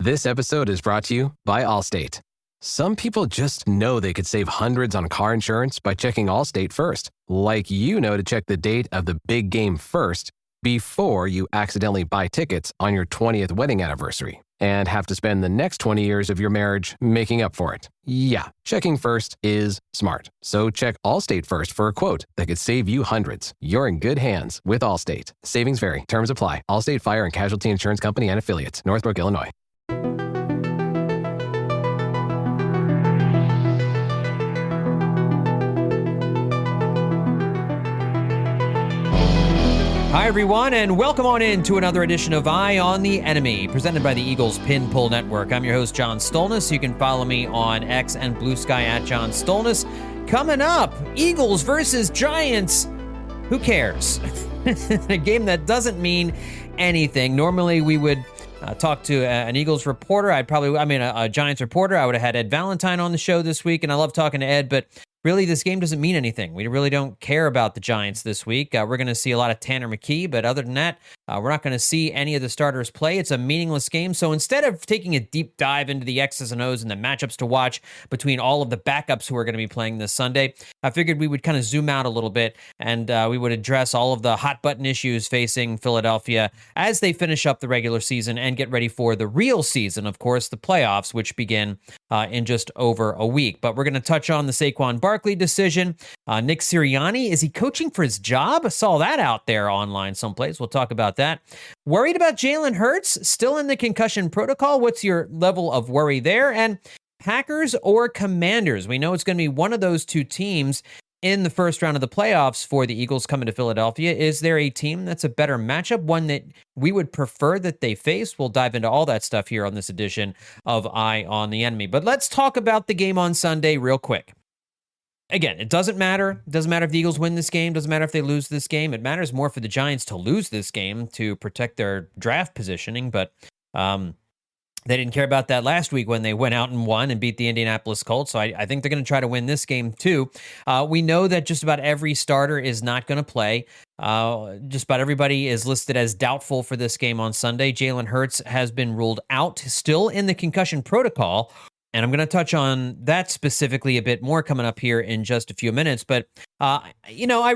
This episode is brought to you by Allstate. Some people just know they could save hundreds on car insurance by checking Allstate first, like to check the date of the big game first before you accidentally buy tickets on your 20th wedding anniversary and have to spend the next 20 years of your marriage making up for it. Yeah, checking first is smart. So check Allstate first for a quote that could save you hundreds. You're in good hands with Allstate. Savings vary. Terms apply. Allstate Fire and Casualty Insurance Company and Affiliates. Northbrook, Illinois. Hi, everyone, and welcome on in to another edition of Eye on the Enemy, presented by the Eagles Pin Pull Network. I'm your host, John Stolnis. You can follow me on X and Blue Sky at John Stolnis. Coming up, Eagles versus Giants. Who cares? A game that doesn't mean anything. Normally, we would talk to an Eagles reporter. A Giants reporter. I would have had Ed Valentine on the show this week, and I love talking to Ed, but really, this game doesn't mean anything. We really don't care about the Giants this week. We're going to see a lot of Tanner McKee, but other than that, we're not going to see any of the starters play. It's a meaningless game. So instead of taking a deep dive into the X's and O's and the matchups to watch between all of the backups who are going to be playing this Sunday, I figured we would kind of zoom out a little bit and we would address all of the hot button issues facing Philadelphia as they finish up the regular season and get ready for the real season, of course, the playoffs, which begin in just over a week. But we're going to touch on the Saquon Barkley decision. Nick Sirianni, is he coaching for his job? I saw that out there online someplace. We'll talk about that. Worried about Jalen Hurts? Still in the concussion protocol? What's your level of worry there? And Packers or Commanders? We know it's going to be one of those two teams in the first round of the playoffs for the Eagles coming to Philadelphia. Is there a team that's a better matchup, one that we would prefer that they face? We'll dive into all that stuff here on this edition of Eye on the Enemy. But let's talk about the game on Sunday real quick. Again, it doesn't matter. It doesn't matter if the Eagles win this game. It doesn't matter if they lose this game. It matters more for the Giants to lose this game to protect their draft positioning. But they didn't care about that last week when they went out and won and beat the Indianapolis Colts. So I think they're going to try to win this game too. We know that just about every starter is not going to play. Just about everybody is listed as doubtful for this game on Sunday. Jalen Hurts has been ruled out, still in the concussion protocol. And I'm going to touch on that specifically a bit more coming up here in just a few minutes. But, I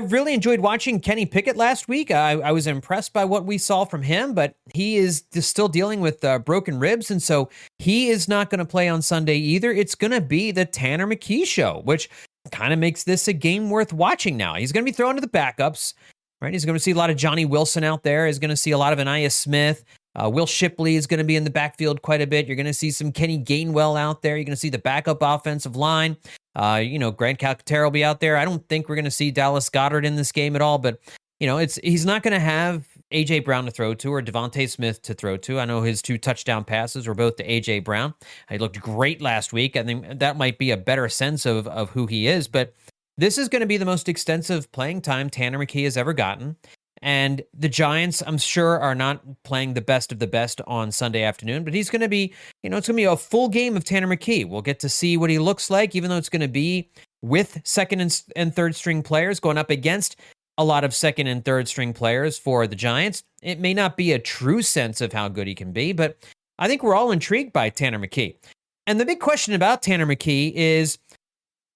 really enjoyed watching Kenny Pickett last week. I was impressed by what we saw from him, but he is still dealing with broken ribs. And so he is not going to play on Sunday either. It's going to be the Tanner McKee show, which kind of makes this a game worth watching now. He's going to be thrown to the backups, right? He's going to see a lot of Johnny Wilson out there. He's going to see a lot of Aniyah Smith. Will Shipley is going to be in the backfield quite a bit. You're going to see some Kenny Gainwell out there. You're going to see the backup offensive line. Grant Calcaterra will be out there. I don't think we're going to see Dallas Goedert in this game at all, but he's not going to have A.J. Brown to throw to or Devontae Smith to throw to. I know his 2 touchdown passes were both to A.J. Brown. He looked great last week. I think that might be a better sense of who he is, but this is going to be the most extensive playing time Tanner McKee has ever gotten. And the Giants, I'm sure, are not playing the best of the best on Sunday afternoon, but he's going to be, it's going to be a full game of Tanner McKee. We'll get to see what he looks like, even though it's going to be with second and third string players going up against a lot of second and third string players for the Giants. It may not be a true sense of how good he can be, but I think we're all intrigued by Tanner McKee. And the big question about Tanner McKee is,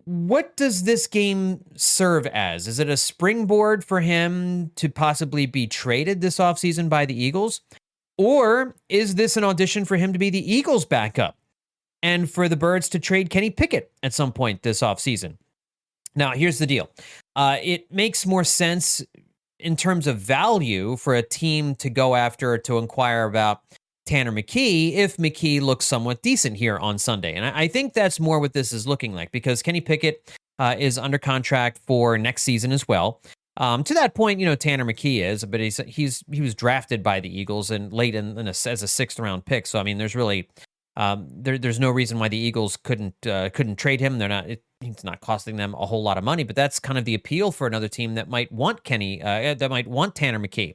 what does this game serve as? Is it a springboard for him to possibly be traded this offseason by the Eagles? Or is this an audition for him to be the Eagles' backup and for the Birds to trade Kenny Pickett at some point this offseason? Now, here's the deal. It makes more sense in terms of value for a team to go after or to inquire about Tanner McKee if McKee looks somewhat decent here on Sunday. And I think that's more what this is looking like, because Kenny Pickett is under contract for next season as well. To that point, Tanner McKee is, but he was drafted by the Eagles and late as a 6th round pick. So I mean, there's really there's no reason why the Eagles couldn't trade him. He's not costing them a whole lot of money, but that's kind of the appeal for another team that might want Tanner McKee.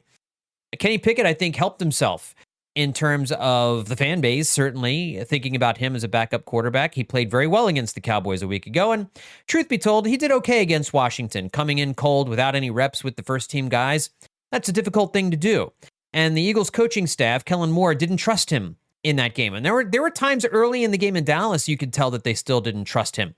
Kenny Pickett, I think, helped himself in terms of the fan base, certainly thinking about him as a backup quarterback. He played very well against the Cowboys a week ago, and truth be told, he did okay against Washington, coming in cold without any reps with the first-team guys. That's a difficult thing to do. And the Eagles coaching staff, Kellen Moore, didn't trust him in that game. And there were times early in the game in Dallas you could tell that they still didn't trust him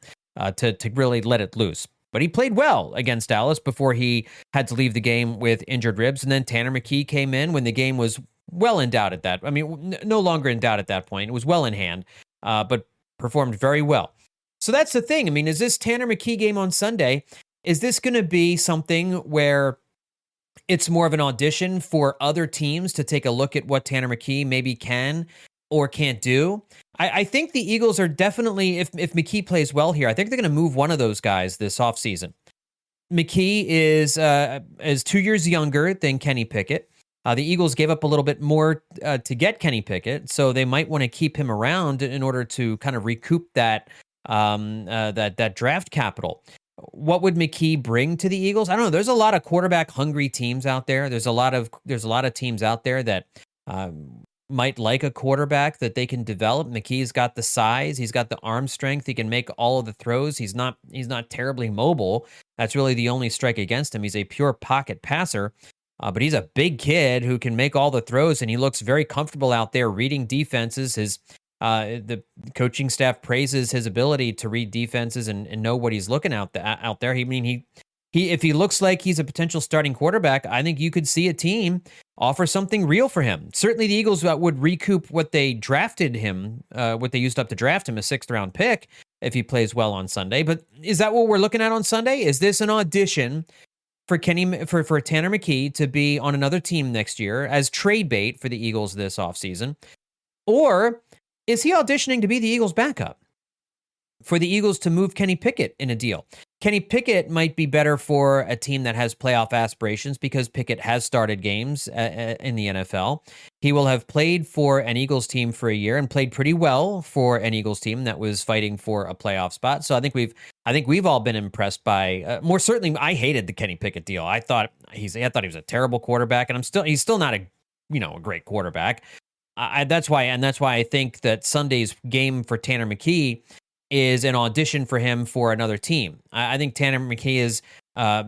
to really let it loose. But he played well against Dallas before he had to leave the game with injured ribs. And then Tanner McKee came in when the game was well in doubt at that. I mean, no longer in doubt at that point. It was well in hand, but performed very well. So that's the thing. I mean, is this Tanner McKee game on Sunday, is this going to be something where it's more of an audition for other teams to take a look at what Tanner McKee maybe can or can't do? I think the Eagles are definitely, if McKee plays well here, I think they're going to move one of those guys this offseason. McKee is 2 years younger than Kenny Pickett. The Eagles gave up a little bit more to get Kenny Pickett, so they might want to keep him around in order to kind of recoup that that draft capital. What would McKee bring to the Eagles? I don't know. There's a lot of quarterback hungry teams out there. There's a lot of teams out there that might like a quarterback that they can develop. McKee's got the size, he's got the arm strength, he can make all of the throws. He's not terribly mobile. That's really the only strike against him. He's a pure pocket passer. But he's a big kid who can make all the throws, and he looks very comfortable out there reading defenses. The coaching staff praises his ability to read defenses and know what he's looking out there. He if he looks like he's a potential starting quarterback, I think you could see a team offer something real for him. Certainly the Eagles would recoup what they drafted him, what they used up to draft him, a 6th round pick, if he plays well on Sunday. But is that what we're looking at on Sunday? Is this an audition for Tanner McKee to be on another team next year as trade bait for the Eagles this offseason? Or is he auditioning to be the Eagles' backup for the Eagles to move Kenny Pickett in a deal? Kenny Pickett might be better for a team that has playoff aspirations because Pickett has started games in the NFL. He will have played for an Eagles team for a year and played pretty well for an Eagles team that was fighting for a playoff spot. So I think we've all been impressed by. More certainly, I hated the Kenny Pickett deal. I thought he was a terrible quarterback, and he's still not a great quarterback. That's why I think that Sunday's game for Tanner McKee is an audition for him for another team. I think Tanner McKee is. I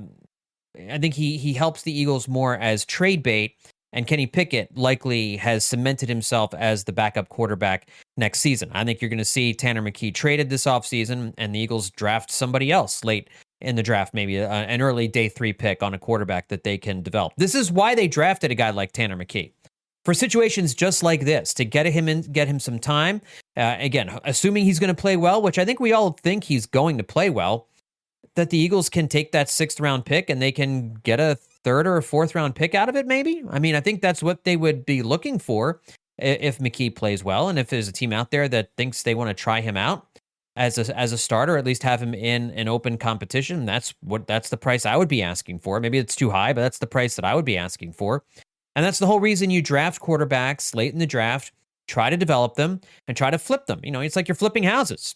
think he helps the Eagles more as trade bait, and Kenny Pickett likely has cemented himself as the backup quarterback next season. I think you're going to see Tanner McKee traded this offseason, and the Eagles draft somebody else late in the draft, maybe an early day 3 pick on a quarterback that they can develop. This is why they drafted a guy like Tanner McKee. For situations just like this, to get him some time, again, assuming he's going to play well, which I think we all think he's going to play well, that the Eagles can take that 6th round pick and they can get a 3rd or a 4th round pick out of it, maybe. I mean, I think that's what they would be looking for if McKee plays well, and if there's a team out there that thinks they want to try him out as a starter, or at least have him in an open competition. That's the price I would be asking for. Maybe it's too high, but that's the price that I would be asking for. And that's the whole reason you draft quarterbacks late in the draft, try to develop them and try to flip them. It's like you're flipping houses.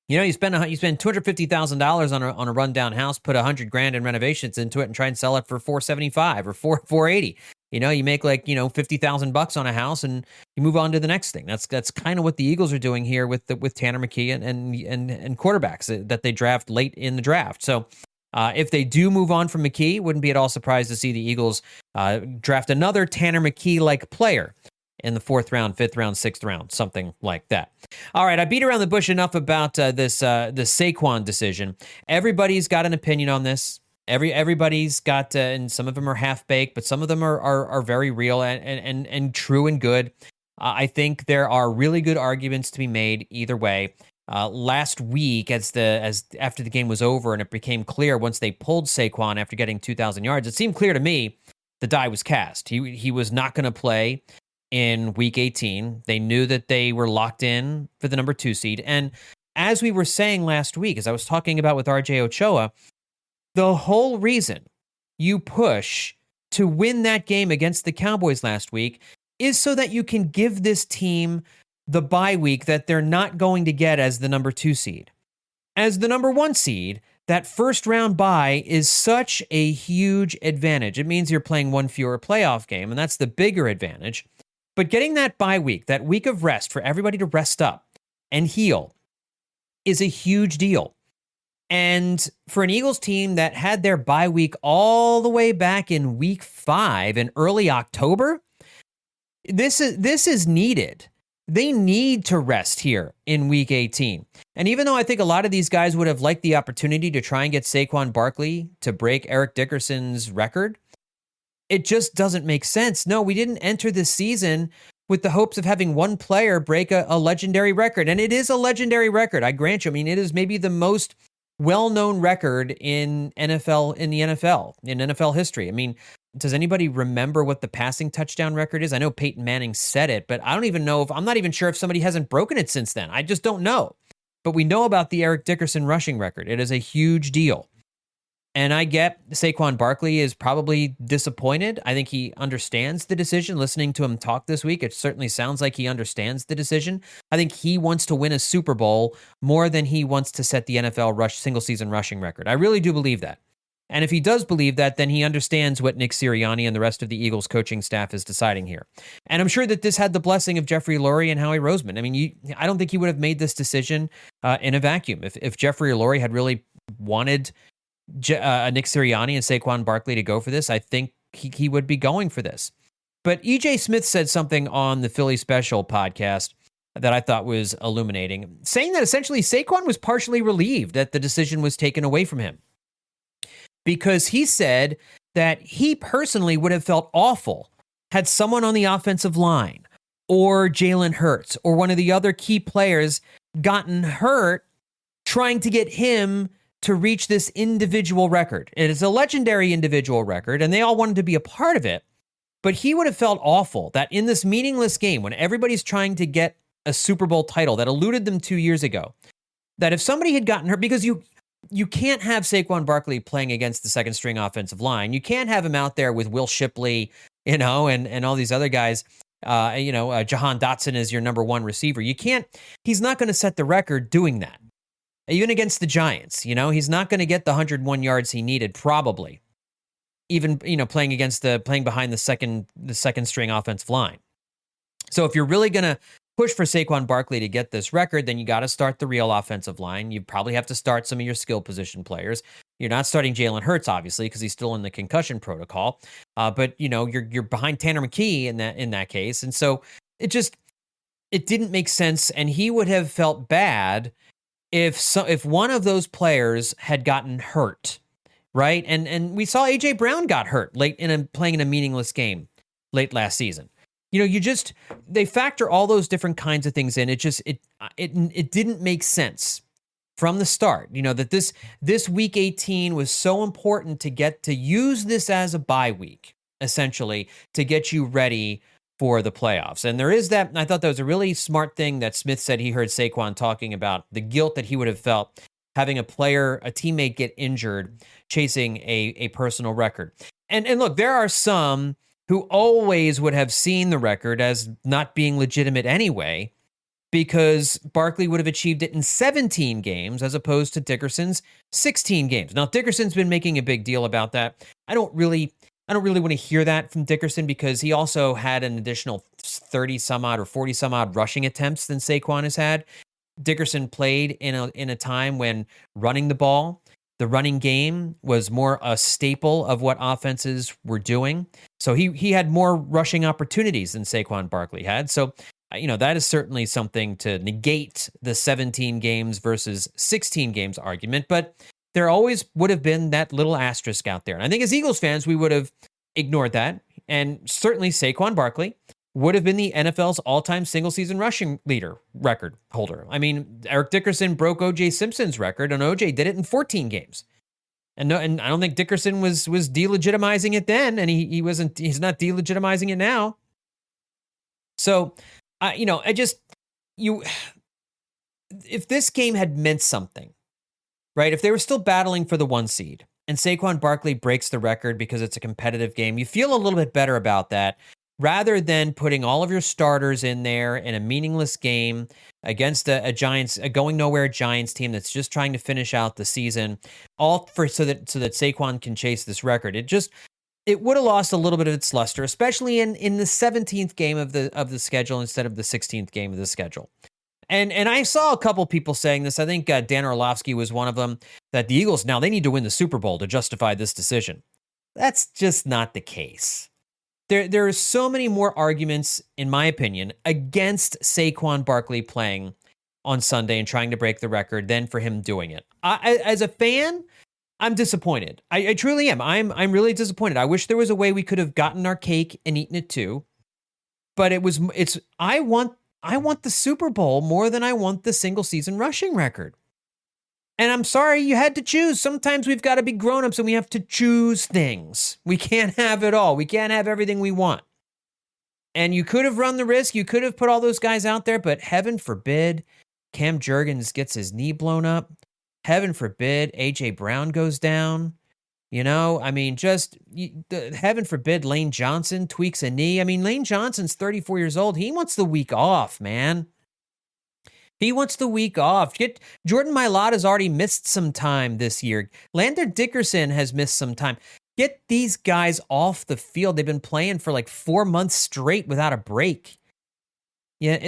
You spend $250,000 on a rundown house, put $100,000 in renovations into it, and try and sell it for $475 or $480. You make like $50,000 on a house, and you move on to the next thing. That's kind of what the Eagles are doing here with Tanner McKee and quarterbacks that they draft late in the draft. So. If they do move on from McKee, wouldn't be at all surprised to see the Eagles draft another Tanner McKee-like player in the 4th round, 5th round, 6th round, something like that. All right, I beat around the bush enough about this Saquon decision. Everybody's got an opinion on this. Everybody's got, and some of them are half-baked, but some of them are very real and true and good. I think there are really good arguments to be made either way. Last week, as after the game was over and it became clear once they pulled Saquon after getting 2,000 yards, it seemed clear to me the die was cast. He was not going to play in Week 18. They knew that they were locked in for the number 2 seed. And as we were saying last week, as I was talking about with RJ Ochoa, the whole reason you push to win that game against the Cowboys last week is so that you can give this team the bye week that they're not going to get as the number 2 seed. As the number 1 seed, that first round bye is such a huge advantage. It means you're playing one fewer playoff game, and that's the bigger advantage. But getting that bye week, that week of rest for everybody to rest up and heal, is a huge deal. And for an Eagles team that had their bye week all the way back in Week 5 in early October, this is needed. they need to rest here in week 18. And even though I think a lot of these guys would have liked the opportunity to try and get Saquon Barkley to break Eric Dickerson's record, it just doesn't make sense. No, we didn't enter this season with the hopes of having one player break a legendary record. And it is a legendary record, I grant you. I mean, it is maybe the most well-known record in the NFL history. I mean, does anybody remember what the passing touchdown record is? I know Peyton Manning said it, but I don't even know I'm not even sure if somebody hasn't broken it since then. I just don't know. But we know about the Eric Dickerson rushing record. It is a huge deal. And I get Saquon Barkley is probably disappointed. I think he understands the decision. Listening to him talk this week, it certainly sounds like he understands the decision. I think he wants to win a Super Bowl more than he wants to set the NFL single season rushing record. I really do believe that. And if he does believe that, then he understands what Nick Sirianni and the rest of the Eagles coaching staff is deciding here. And I'm sure that this had the blessing of Jeffrey Lurie and Howie Roseman. I mean, I don't think he would have made this decision in a vacuum. If Jeffrey Lurie had really wanted Nick Sirianni and Saquon Barkley to go for this, I think he would be going for this. But E.J. Smith said something on the Philly Special podcast that I thought was illuminating, saying that essentially Saquon was partially relieved that the decision was taken away from him. Because he said that he personally would have felt awful had someone on the offensive line or Jalen Hurts or one of the other key players gotten hurt trying to get him to reach this individual record. It is a legendary individual record, and they all wanted to be a part of it. But he would have felt awful that in this meaningless game, when everybody's trying to get a Super Bowl title that eluded them 2 years ago, that if somebody had gotten hurt, because you can't have Saquon Barkley playing against the second string offensive line. You can't have him out there with Will Shipley, and all these other guys. Jahan Dotson is your number one receiver. He's not going to set the record doing that. Even against the Giants, he's not going to get the 101 yards he needed, probably. Even, playing behind the second string offensive line. So if you're really going to push for Saquon Barkley to get this record, then you got to start the real offensive line. You probably have to start some of your skill position players. You're not starting Jalen Hurts, obviously, because he's still in the concussion protocol. But you're behind Tanner McKee in that case, and so it didn't make sense. And he would have felt bad if one of those players had gotten hurt, right? And we saw AJ Brown got hurt playing in a meaningless game late last season. They factor all those different kinds of things in. It didn't make sense from the start, that this week 18 was so important to use this as a bye week, essentially, to get you ready for the playoffs. And there is that, and I thought that was a really smart thing that Smith said he heard Saquon talking about, the guilt that he would have felt having a teammate get injured, chasing a personal record. And look, there are some who always would have seen the record as not being legitimate anyway, because Barkley would have achieved it in 17 games as opposed to Dickerson's 16 games. Now, Dickerson's been making a big deal about that. I don't really want to hear that from Dickerson, because he also had an additional 30 some odd or 40 some odd rushing attempts than Saquon has had. Dickerson played in a time when running the ball, the running game, was more a staple of what offenses were doing. So he had more rushing opportunities than Saquon Barkley had. So, that is certainly something to negate the 17 games versus 16 games argument. But there always would have been that little asterisk out there. And I think as Eagles fans, we would have ignored that. And certainly Saquon Barkley would have been the NFL's all-time single-season rushing record holder. I mean, Eric Dickerson broke O.J. Simpson's record, and O.J. did it in 14 games. And I don't think Dickerson was delegitimizing it then, and he's not delegitimizing it now. So, if this game had meant something, right? If they were still battling for the 1 seed and Saquon Barkley breaks the record because it's a competitive game, you feel a little bit better about that, rather than putting all of your starters in there in a meaningless game against a going nowhere Giants team that's just trying to finish out the season, all so that Saquon can chase this record. It would have lost a little bit of its luster, especially in the 17th game of the schedule instead of the 16th game of the schedule. And I saw a couple people saying this. I think Dan Orlovsky was one of them, that the Eagles now they need to win the Super Bowl to justify this decision. That's just not the case. There are so many more arguments, in my opinion, against Saquon Barkley playing on Sunday and trying to break the record than for him doing it. As a fan, I'm disappointed. I truly am. I'm really disappointed. I wish there was a way we could have gotten our cake and eaten it too. But I want the Super Bowl more than I want the single season rushing record. And I'm sorry, you had to choose. Sometimes we've got to be grown-ups and we have to choose things. We can't have it all. We can't have everything we want. And you could have run the risk. You could have put all those guys out there, but heaven forbid Cam Jurgens gets his knee blown up. Heaven forbid A.J. Brown goes down. Heaven forbid Lane Johnson tweaks a knee. Lane Johnson's 34 years old. He wants the week off, man. He wants the week off. Jordan Mailata has already missed some time this year. Lander Dickerson has missed some time. Get these guys off the field. They've been playing for like 4 months straight without a break. Yeah,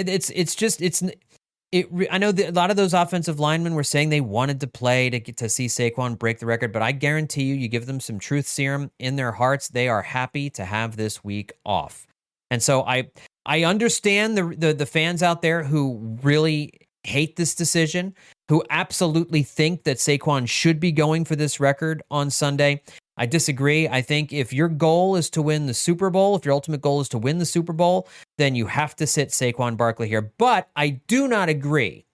I know that a lot of those offensive linemen were saying they wanted to play to see Saquon break the record, but I guarantee you give them some truth serum in their hearts, they are happy to have this week off. And so I understand the fans out there who really hate this decision, who absolutely think that Saquon should be going for this record on Sunday. I disagree. I think if your goal is to win the Super Bowl, if your ultimate goal is to win the Super Bowl, then you have to sit Saquon Barkley here. But I do not agree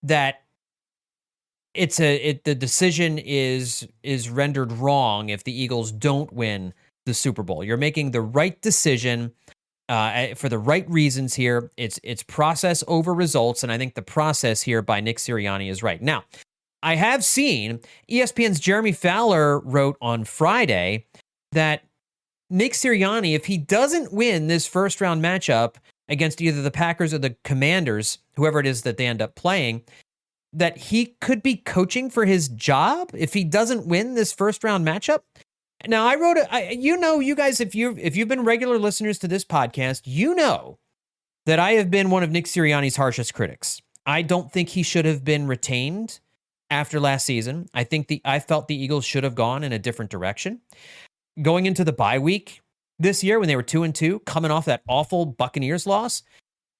that the decision is rendered wrong if the Eagles don't win the Super Bowl. You're making the right decision for the right reasons here. It's process over results, and I think the process here by Nick Sirianni is right. Now, I have seen ESPN's Jeremy Fowler wrote on Friday that Nick Sirianni, if he doesn't win this first round matchup against either the Packers or the Commanders, whoever it is that they end up playing, that he could be coaching for his job if he doesn't win this first round matchup. Now, I wrote it. You guys, if you've been regular listeners to this podcast, you know that I have been one of Nick Sirianni's harshest critics. I don't think he should have been retained after last season. I felt the Eagles should have gone in a different direction. Going into the bye week this year when they were 2-2, coming off that awful Buccaneers loss,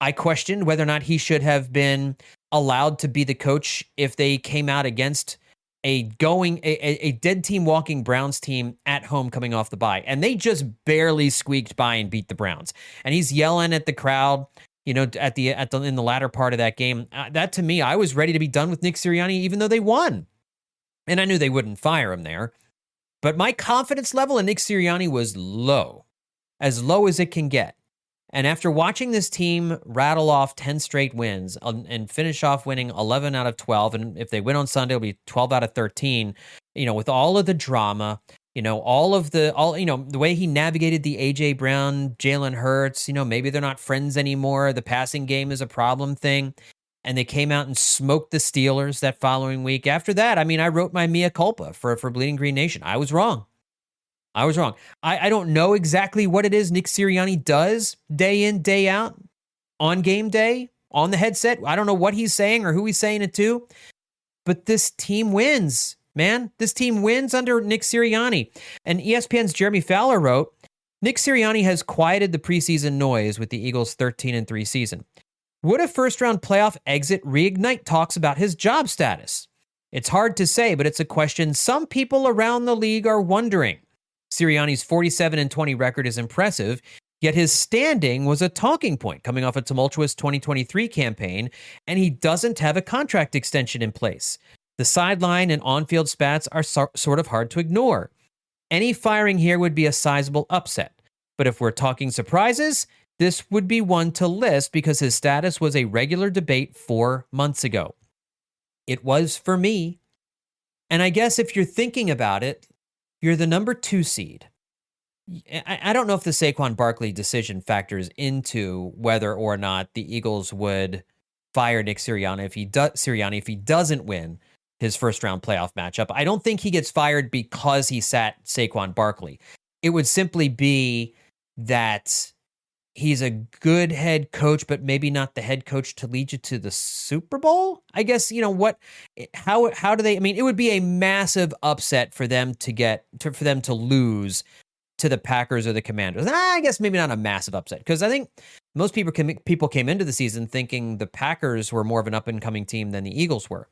I questioned whether or not he should have been allowed to be the coach if they came out against a dead team walking Browns team at home coming off the bye. And they just barely squeaked by and beat the Browns. And he's yelling at the crowd, in the latter part of that game. That to me, I was ready to be done with Nick Sirianni, even though they won. And I knew they wouldn't fire him there. But my confidence level in Nick Sirianni was low as it can get. And after watching this team rattle off 10 straight wins and finish off winning 11 out of 12, and if they win on Sunday, it'll be 12 out of 13, with all of the drama, the way he navigated the A.J. Brown, Jalen Hurts, maybe they're not friends anymore. The passing game is a problem thing. And they came out and smoked the Steelers that following week. After that, I wrote my mea culpa for Bleeding Green Nation. I was wrong. I don't know exactly what it is Nick Sirianni does day in, day out, on game day, on the headset. I don't know what he's saying or who he's saying it to, but this team wins, man. This team wins under Nick Sirianni. And ESPN's Jeremy Fowler wrote, Nick Sirianni has quieted the preseason noise with the Eagles' 13-3 season. Would a first-round playoff exit reignite talks about his job status? It's hard to say, but it's a question some people around the league are wondering. Sirianni's 47-20 record is impressive, yet his standing was a talking point coming off a tumultuous 2023 campaign, and he doesn't have a contract extension in place. The sideline and on-field spats are sort of hard to ignore. Any firing here would be a sizable upset, but if we're talking surprises, this would be one to list because his status was a regular debate 4 months ago. It was for me, and I guess if you're thinking about it, you're the number 2 seed. I don't know if the Saquon Barkley decision factors into whether or not the Eagles would fire Nick Sirianni if he doesn't win his first round playoff matchup. I don't think he gets fired because he sat Saquon Barkley. It would simply be that he's a good head coach, but maybe not the head coach to lead you to the Super Bowl. I guess, how do they, it would be a massive upset for them to lose to the Packers or the Commanders. I guess maybe not a massive upset, because I think most people came into the season thinking the Packers were more of an up-and-coming team than the Eagles were.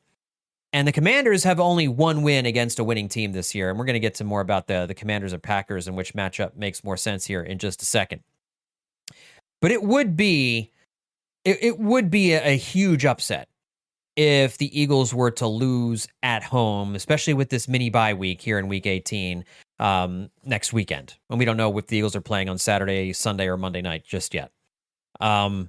And the Commanders have only one win against a winning team this year. And we're going to get to more about the Commanders and Packers and which matchup makes more sense here in just a second. But it would be a huge upset if the Eagles were to lose at home, especially with this mini bye week here in Week 18 next weekend. And we don't know if the Eagles are playing on Saturday, Sunday, or Monday night just yet. It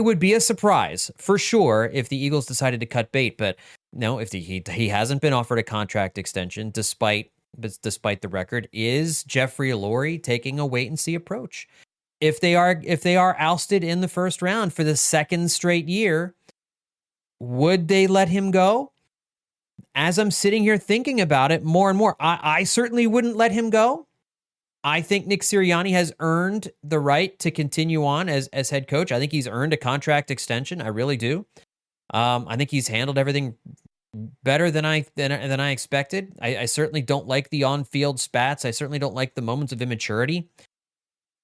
would be a surprise for sure if the Eagles decided to cut bait, but no, if he hasn't been offered a contract extension despite the record. Is Jeffrey Lurie taking a wait and see approach? If they are ousted in the first round for the second straight year, would they let him go? As I'm sitting here thinking about it more and more, I certainly wouldn't let him go. I think Nick Sirianni has earned the right to continue on as head coach. I think he's earned a contract extension. I really do. I think he's handled everything better than I expected. I certainly don't like the on-field spats. I certainly don't like the moments of immaturity.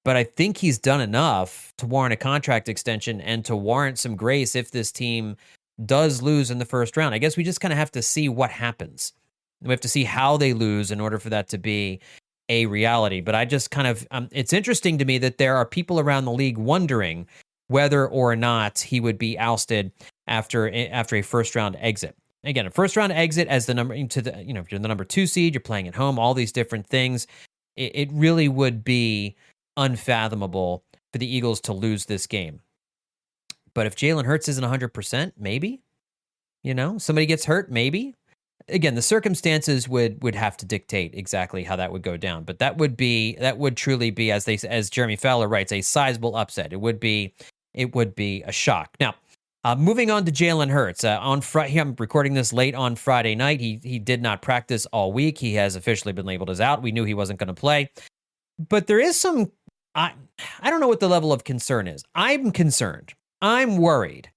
But I think he's done enough to warrant a contract extension and to warrant some grace if this team does lose in the first round. I guess we just kind of have to see what happens. We have to see how they lose in order for that to be a reality. But I just kind of, it's interesting to me that there are people around the league wondering whether or not he would be ousted after a first round exit. Again, a first round exit as the number if you're the number 2 seed, you're playing at home, all these different things. It really would be unfathomable for the Eagles to lose this game. But if Jalen Hurts isn't 100%, maybe, somebody gets hurt, maybe. Again, the circumstances would have to dictate exactly how that would go down. But that would truly be, as Jeremy Fowler writes, a sizable upset. It would be a shock. Now, moving on to Jalen Hurts. On Friday, I'm recording this late on Friday night. He did not practice all week. He has officially been labeled as out. We knew he wasn't going to play. But there is some, I don't know what the level of concern is. I'm concerned. I'm worried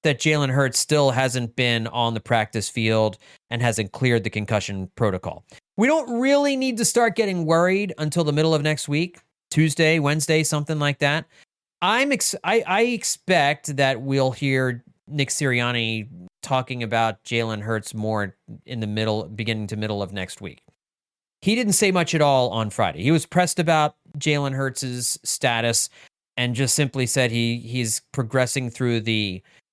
that Jalen Hurts still hasn't been on the practice field and hasn't cleared the concussion protocol. We don't really need to start getting worried until the middle of next week, Tuesday, Wednesday, something like that. I expect that we'll hear Nick Sirianni talking about Jalen Hurts more in the beginning to middle of next week. He didn't say much at all on Friday. He was pressed about Jalen Hurts' status and just simply said he's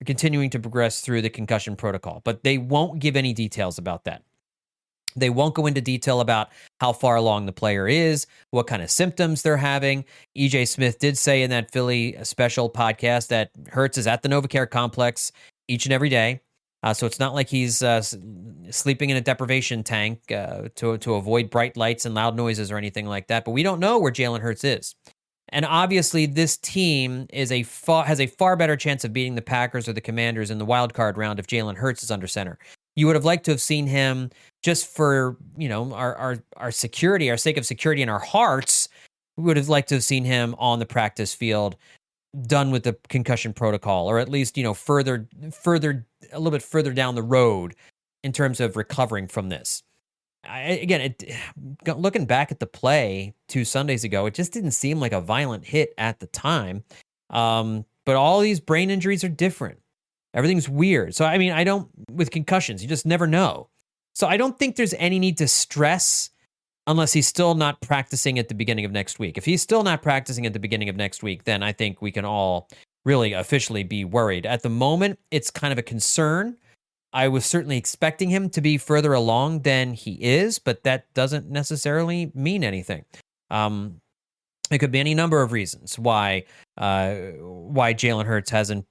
continuing to progress through the concussion protocol. But they won't give any details about that. They won't go into detail about how far along the player is, what kind of symptoms they're having. E.J. Smith did say in that Philly special podcast that Hurts is at the NovaCare complex each and every day. So it's not like he's sleeping in a deprivation tank to avoid bright lights and loud noises or anything like that. But we don't know where Jalen Hurts is. And obviously, this team has a far better chance of beating the Packers or the Commanders in the wild card round if Jalen Hurts is under center. You would have liked to have seen him just for our security, our sake of security in our hearts. We would have liked to have seen him on the practice field, done with the concussion protocol, or at least a little bit further down the road in terms of recovering from this. Looking back at the play 2 Sundays ago, it just didn't seem like a violent hit at the time. But all these brain injuries are different. Everything's weird. So, with concussions, you just never know. So I don't think there's any need to stress unless he's still not practicing at the beginning of next week. If he's still not practicing at the beginning of next week, then I think we can all really officially be worried. At the moment, it's kind of a concern. I was certainly expecting him to be further along than he is, but that doesn't necessarily mean anything. It could be any number of reasons why Jalen Hurts hasn't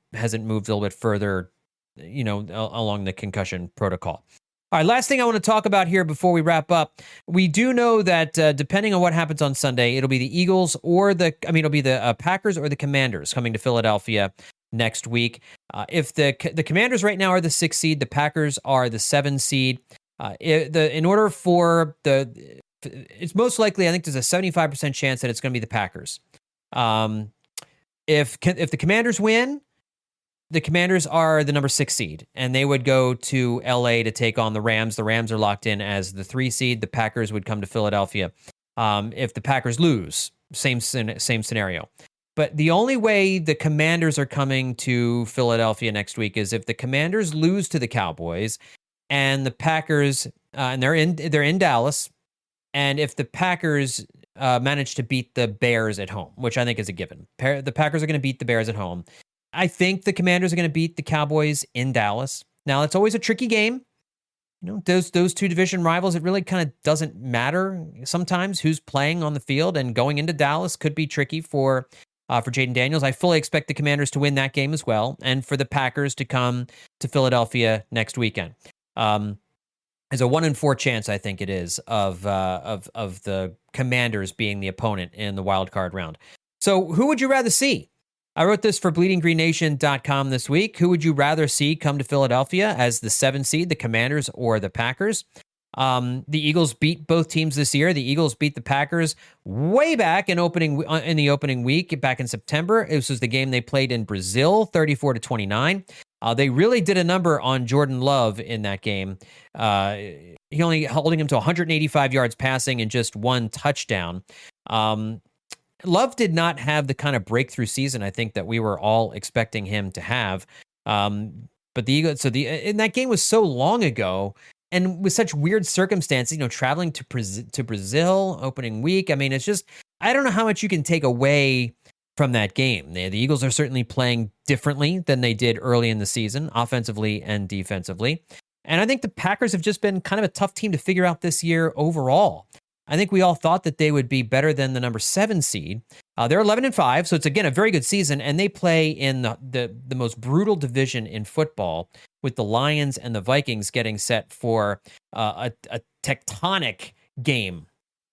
moved a little bit further, along the concussion protocol. All right, last thing I want to talk about here before we wrap up. We do know that depending on what happens on Sunday, it'll be the Eagles it'll be the Packers or the Commanders coming to Philadelphia next week. If the Commanders right now are the 6th seed, the Packers are the 7th seed. It's most likely, I think there's a 75% chance that it's going to be the Packers. If the Commanders win, the Commanders are the number 6 seed, and they would go to LA to take on the Rams. The Rams are locked in as the 3 seed. The Packers would come to Philadelphia. If the Packers lose, same scenario. But the only way the Commanders are coming to Philadelphia next week is if the Commanders lose to the Cowboys, and the Packers, and they're in Dallas, and if the Packers manage to beat the Bears at home, which I think is a given, the Packers are going to beat the Bears at home. I think the Commanders are going to beat the Cowboys in Dallas. Now, it's always a tricky game. Those two division rivals, it really kind of doesn't matter sometimes who's playing on the field, and going into Dallas could be tricky for Jayden Daniels. I fully expect the Commanders to win that game as well, and for the Packers to come to Philadelphia next weekend. There's a 1 in 4 chance, I think it is, of the Commanders being the opponent in the wild card round. So who would you rather see? I wrote this for bleedinggreennation.com this week. Who would you rather see come to Philadelphia as the 7 seed, the Commanders or the Packers? The Eagles beat both teams this year. The Eagles beat the Packers way back in the opening week back in September. This was the game they played in Brazil, 34-29. They really did a number on Jordan Love in that game. He only holding him to 185 yards passing and just 1 touchdown. Love did not have the kind of breakthrough season I think that we were all expecting him to have. But the Eagles, and that game was so long ago, and with such weird circumstances, traveling to Brazil opening week. I mean, it's just, I don't know how much you can take away from that game. The Eagles are certainly playing differently than they did early in the season, offensively and defensively. And I think the Packers have just been kind of a tough team to figure out this year overall. I think we all thought that they would be better than the number 7 seed. They're 11-5, so it's, again, a very good season, and they play in the most brutal division in football, with the Lions and the Vikings getting set for a tectonic game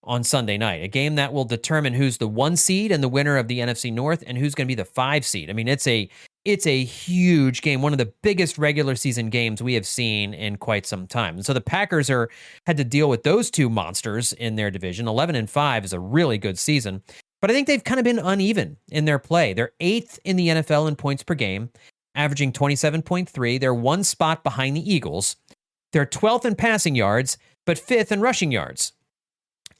on Sunday night, a game that will determine who's the 1 seed and the winner of the NFC North, and who's going to be the 5 seed. I mean, it's a huge game, one of the biggest regular season games we have seen in quite some time. And so the Packers had to deal with those 2 monsters in their division. 11-5 is a really good season, but I think they've kind of been uneven in their play. They're 8th in the NFL in points per game, averaging 27.3. They're 1 spot behind the Eagles. They're 12th in passing yards, but 5th in rushing yards.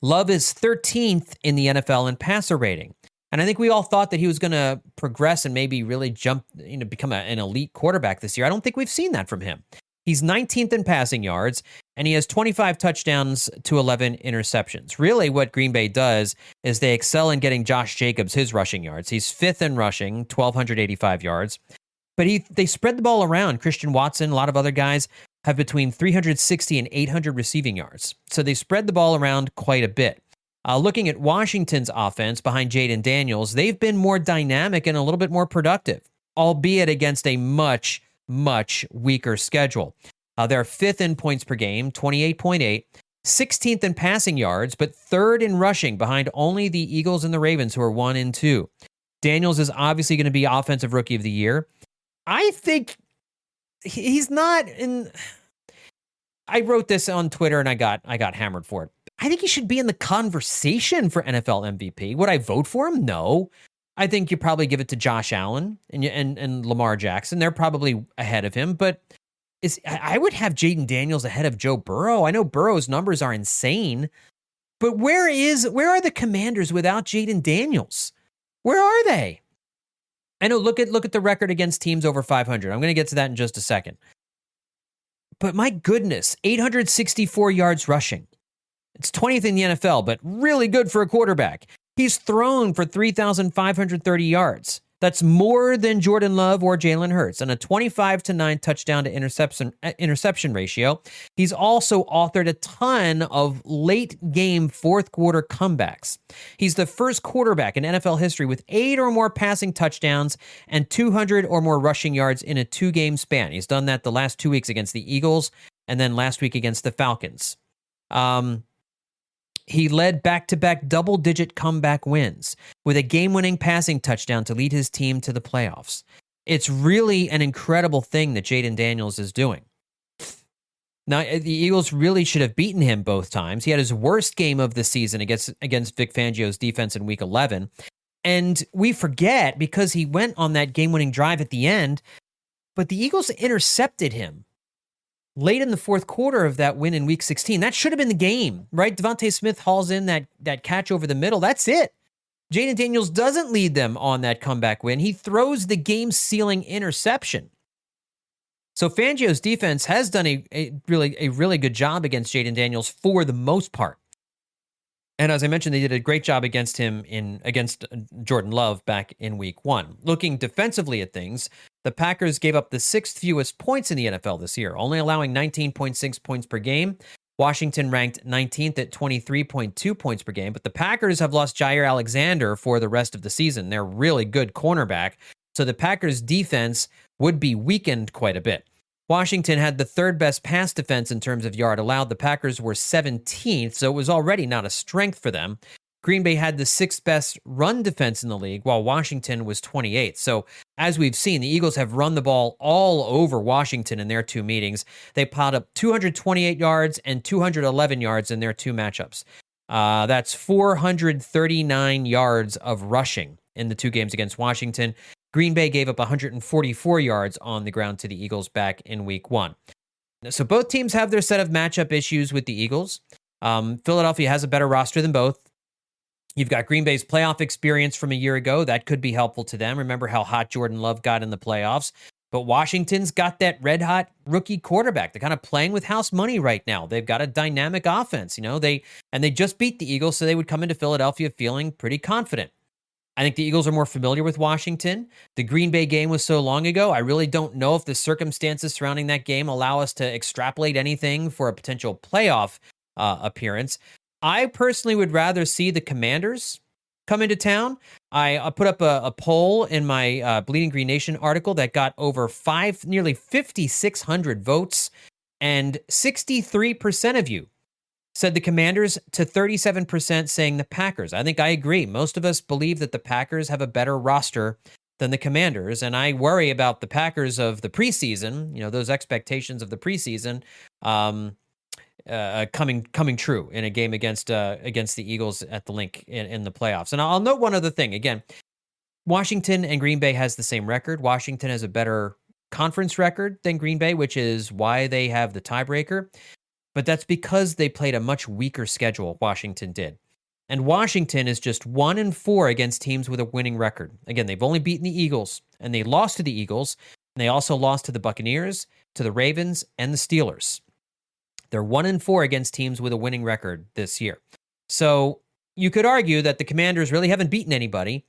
Love is 13th in the NFL in passer rating. And I think we all thought that he was going to progress and maybe really jump, become an elite quarterback this year. I don't think we've seen that from him. He's 19th in passing yards, and he has 25 touchdowns to 11 interceptions. Really, what Green Bay does is they excel in getting Josh Jacobs his rushing yards. He's 5th in rushing, 1,285 yards. But they spread the ball around. Christian Watson, a lot of other guys have between 360 and 800 receiving yards. So they spread the ball around quite a bit. Looking at Washington's offense behind Jayden Daniels, they've been more dynamic and a little bit more productive, albeit against a much, much weaker schedule. They're 5th in points per game, 28.8, 16th in passing yards, but 3rd in rushing behind only the Eagles and the Ravens, who are 1 and 2. Daniels is obviously going to be Offensive Rookie of the Year. I think he's not in... I wrote this on Twitter and I got hammered for it. I think he should be in the conversation for NFL MVP. Would I vote for him? No. I think you probably give it to Josh Allen and Lamar Jackson. They're probably ahead of him, but I would have Jayden Daniels ahead of Joe Burrow. I know Burrow's numbers are insane, but where are the Commanders without Jayden Daniels? Where are they? I know, look at the record against teams over 500. I'm going to get to that in just a second. But my goodness, 864 yards rushing. It's 20th in the NFL, but really good for a quarterback. He's thrown for 3,530 yards. That's more than Jordan Love or Jalen Hurts, and a 25-9 touchdown to interception ratio. He's also authored a ton of late-game fourth-quarter comebacks. He's the first quarterback in NFL history with 8 or more passing touchdowns and 200 or more rushing yards in a 2-game span. He's done that the last 2 weeks against the Eagles and then last week against the Falcons. He led back-to-back double-digit comeback wins with a game-winning passing touchdown to lead his team to the playoffs. It's really an incredible thing that Jayden Daniels is doing. Now, the Eagles really should have beaten him both times. He had his worst game of the season against Vic Fangio's defense in Week 11. And we forget, because he went on that game-winning drive at the end, but the Eagles intercepted him late in the fourth quarter of that win in Week 16. That should have been the game, right? Devontae Smith hauls in that catch over the middle. That's it. Jaden Daniels doesn't lead them on that comeback win. He throws the game-sealing interception. So Fangio's defense has done a really good job against Jaden Daniels for the most part. And as I mentioned, they did a great job against him against Jordan Love back in Week 1. Looking defensively at things, the Packers gave up the 6th fewest points in the NFL this year, only allowing 19.6 points per game. Washington ranked 19th at 23.2 points per game, but the Packers have lost Jair Alexander for the rest of the season. They're really good cornerback, so the Packers' defense would be weakened quite a bit. Washington had the 3rd best pass defense in terms of yard allowed. The Packers were 17th, so it was already not a strength for them. Green Bay had the 6th best run defense in the league, while Washington was 28th. So as we've seen, the Eagles have run the ball all over Washington in their 2 meetings. They piled up 228 yards and 211 yards in their 2 matchups. That's 439 yards of rushing in the 2 games against Washington. Green Bay gave up 144 yards on the ground to the Eagles back in Week 1. So both teams have their set of matchup issues with the Eagles. Philadelphia has a better roster than both. You've got Green Bay's playoff experience from a year ago. That could be helpful to them. Remember how hot Jordan Love got in the playoffs. But Washington's got that red-hot rookie quarterback. They're kind of playing with house money right now. They've got a dynamic offense. They just beat the Eagles, so they would come into Philadelphia feeling pretty confident. I think the Eagles are more familiar with Washington. The Green Bay game was so long ago, I really don't know if the circumstances surrounding that game allow us to extrapolate anything for a potential playoff appearance. I personally would rather see the Commanders come into town. I put up a poll in my Bleeding Green Nation article that got over nearly 5,600 votes, and 63% of you said the Commanders to 37% saying the Packers. I think I agree. Most of us believe that the Packers have a better roster than the Commanders, and I worry about the Packers of the preseason, those expectations of the preseason coming true in a game against the Eagles at the Link in the playoffs. And I'll note one other thing. Again, Washington and Green Bay has the same record. Washington has a better conference record than Green Bay, which is why they have the tiebreaker. But that's because they played a much weaker schedule, Washington did. And Washington is just 1-4 against teams with a winning record. Again, they've only beaten the Eagles, and they lost to the Eagles, and they also lost to the Buccaneers, to the Ravens, and the Steelers. They're 1-4 against teams with a winning record this year. So you could argue that the Commanders really haven't beaten anybody.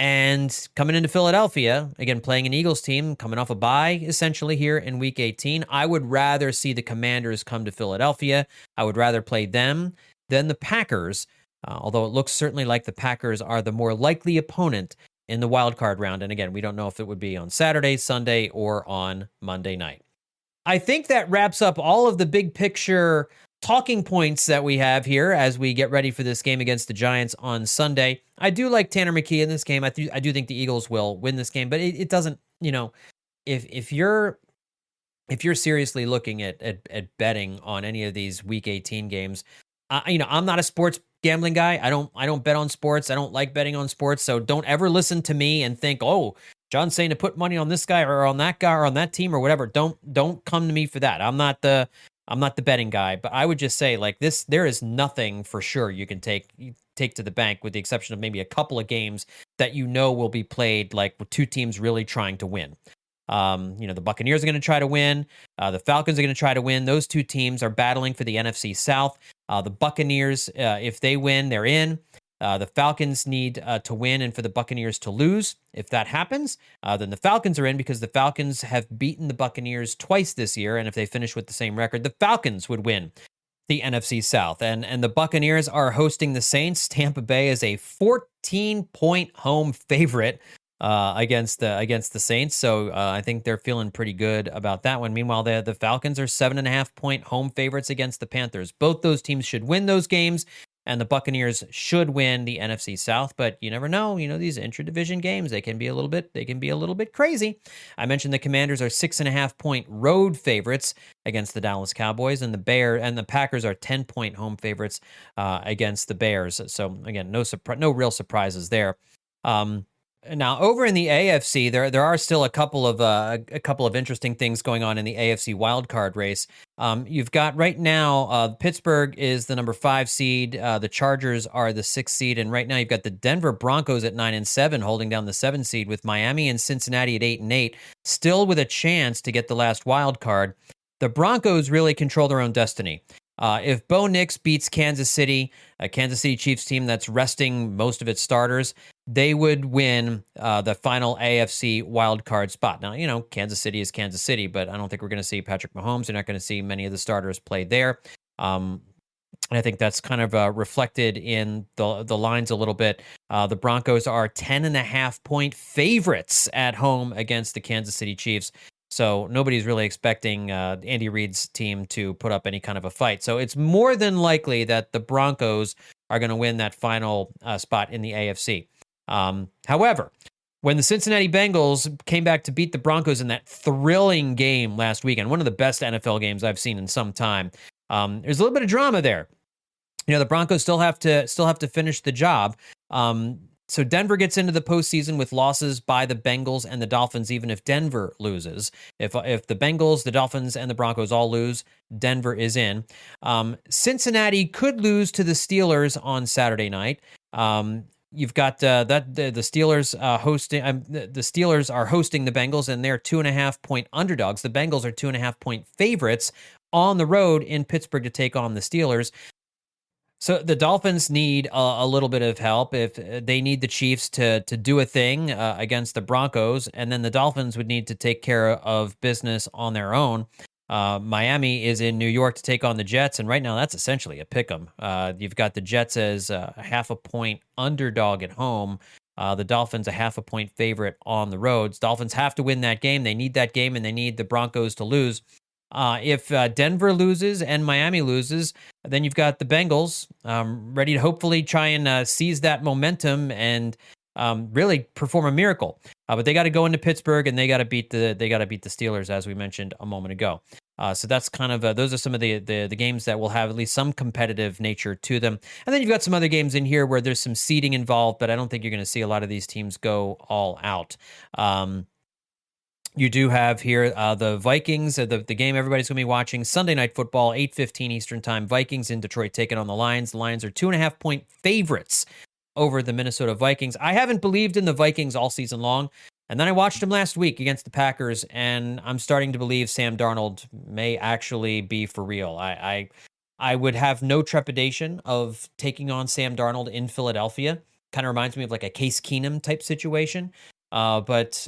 And coming into Philadelphia, again, playing an Eagles team, coming off a bye, essentially, here in Week 18, I would rather see the Commanders come to Philadelphia. I would rather play them than the Packers, although it looks certainly like the Packers are the more likely opponent in the wildcard round. And again, we don't know if it would be on Saturday, Sunday, or on Monday night. I think that wraps up all of the big picture talking points that we have here as we get ready for this game against the Giants on Sunday. I do like Tanner McKee in this game. I do think the Eagles will win this game, but it doesn't, if you're seriously looking at betting on any of these Week 18 games, I'm not a sports gambling guy. I don't bet on sports. I don't like betting on sports. So don't ever listen to me and think, oh, John's saying to put money on this guy or on that guy or on that team or whatever. Don't come to me for that. I'm not the betting guy, but I would just say, like, this, there is nothing for sure you can take to the bank, with the exception of maybe a couple of games that will be played, like, with 2 teams really trying to win. The Buccaneers are going to try to win. The Falcons are going to try to win. Those 2 teams are battling for the NFC South. The Buccaneers, if they win, they're in. The Falcons need to win and for the Buccaneers to lose. If that happens, then the Falcons are in, because the Falcons have beaten the Buccaneers twice this year, and if they finish with the same record, the Falcons would win the NFC South. And the Buccaneers are hosting the Saints. Tampa Bay is a 14-point home favorite against the Saints, so I think they're feeling pretty good about that one. Meanwhile, the Falcons are 7.5-point home favorites against the Panthers. Both those teams should win those games, and the Buccaneers should win the NFC South, but you never know. These intra-division games, they can be a little bit crazy. I mentioned the Commanders are 6.5-point road favorites against the Dallas Cowboys, and the Packers are 10-point home favorites against the Bears. So again, no real surprises there. Now, over in the AFC, there are still a couple of interesting things going on in the AFC wildcard race. You've got right now, Pittsburgh is the number 5 seed. The Chargers are the 6th seed, and right now you've got the Denver Broncos at 9-7, holding down the 7th seed, with Miami and Cincinnati at 8-8, still with a chance to get the last wild card. The Broncos really control their own destiny. If Bo Nix beats Kansas City, a Kansas City Chiefs team that's resting most of its starters, they would win the final AFC wildcard spot. Now, Kansas City is Kansas City, but I don't think we're going to see Patrick Mahomes. You're not going to see many of the starters play there. And I think that's kind of reflected in the lines a little bit. The Broncos are 10.5-point favorites at home against the Kansas City Chiefs. So nobody's really expecting Andy Reid's team to put up any kind of a fight. So it's more than likely that the Broncos are going to win that final spot in the AFC. However, when the Cincinnati Bengals came back to beat the Broncos in that thrilling game last weekend, one of the best NFL games I've seen in some time, there's a little bit of drama there. The Broncos still have to finish the job. So Denver gets into the postseason with losses by the Bengals and the Dolphins, even if Denver loses. If the Bengals, the Dolphins, and the Broncos all lose, Denver is in. Cincinnati could lose to the Steelers on Saturday night. You've got the Steelers hosting. The Steelers are hosting the Bengals, and they're 2.5-point underdogs. The Bengals are 2.5-point favorites on the road in Pittsburgh to take on the Steelers. So the Dolphins need a little bit of help. If they need the Chiefs to do a thing against the Broncos, and then the Dolphins would need to take care of business on their own. Miami is in New York to take on the Jets, and right now that's essentially a pick 'em. You've got the Jets as a 0.5-point underdog at home. The Dolphins a 0.5-point favorite on the roads. Dolphins have to win that game. They need that game, and they need the Broncos to lose. If Denver loses and Miami loses, then you've got the Bengals ready to hopefully try and seize that momentum and really perform a miracle. But they got to go into Pittsburgh and they got to beat the Steelers, as we mentioned a moment ago. So that's kind of those are some of the games that will have at least some competitive nature to them. And then you've got some other games in here where there's some seeding involved, but I don't think you're going to see a lot of these teams go all out. You do have here the Vikings, the game everybody's going to be watching, Sunday Night Football, 8:15 Eastern Time. Vikings in Detroit taking on the Lions. The Lions are 2.5-point favorites over the Minnesota Vikings. I haven't believed in the Vikings all season long, and then I watched them last week against the Packers, and I'm starting to believe Sam Darnold may actually be for real. I would have no trepidation of taking on Sam Darnold in Philadelphia. Kind of reminds me of like a Case Keenum type situation. But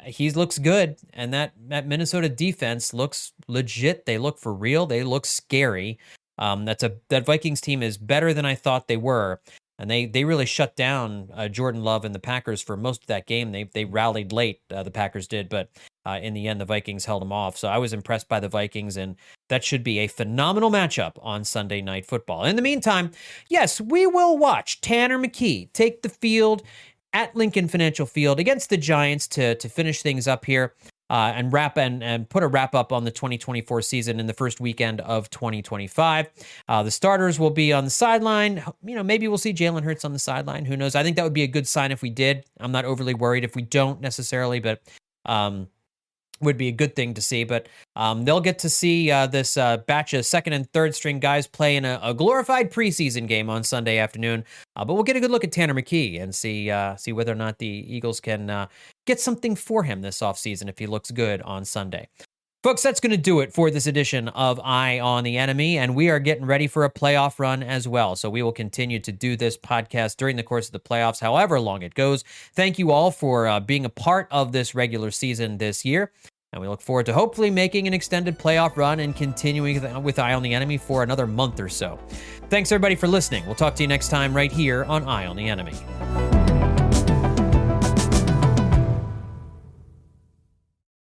he looks good, and that Minnesota defense looks legit. They look for real. They look scary. That Vikings team is better than I thought they were, and they really shut down Jordan Love and the Packers for most of that game. They rallied late, the Packers did, but in the end, the Vikings held them off. So I was impressed by the Vikings, and that should be a phenomenal matchup on Sunday Night Football. In the meantime, yes, we will watch Tanner McKee take the field at Lincoln Financial Field against the Giants to finish things up here and wrap and put a wrap up on the 2024 season in the first weekend of 2025. The starters will be on the sideline. Maybe we'll see Jalen Hurts on the sideline. Who knows? I think that would be a good sign if we did. I'm not overly worried if we don't necessarily, but would be a good thing to see. But they'll get to see this batch of second and third string guys play in a glorified preseason game on Sunday afternoon. But we'll get a good look at Tanner McKee and see whether or not the Eagles can get something for him this offseason if he looks good on Sunday. Folks, that's going to do it for this edition of Eye on the Enemy, and we are getting ready for a playoff run as well. So we will continue to do this podcast during the course of the playoffs, however long it goes. Thank you all for being a part of this regular season this year. And we look forward to hopefully making an extended playoff run and continuing with Eye on the Enemy for another month or so. Thanks, everybody, for listening. We'll talk to you next time right here on Eye on the Enemy.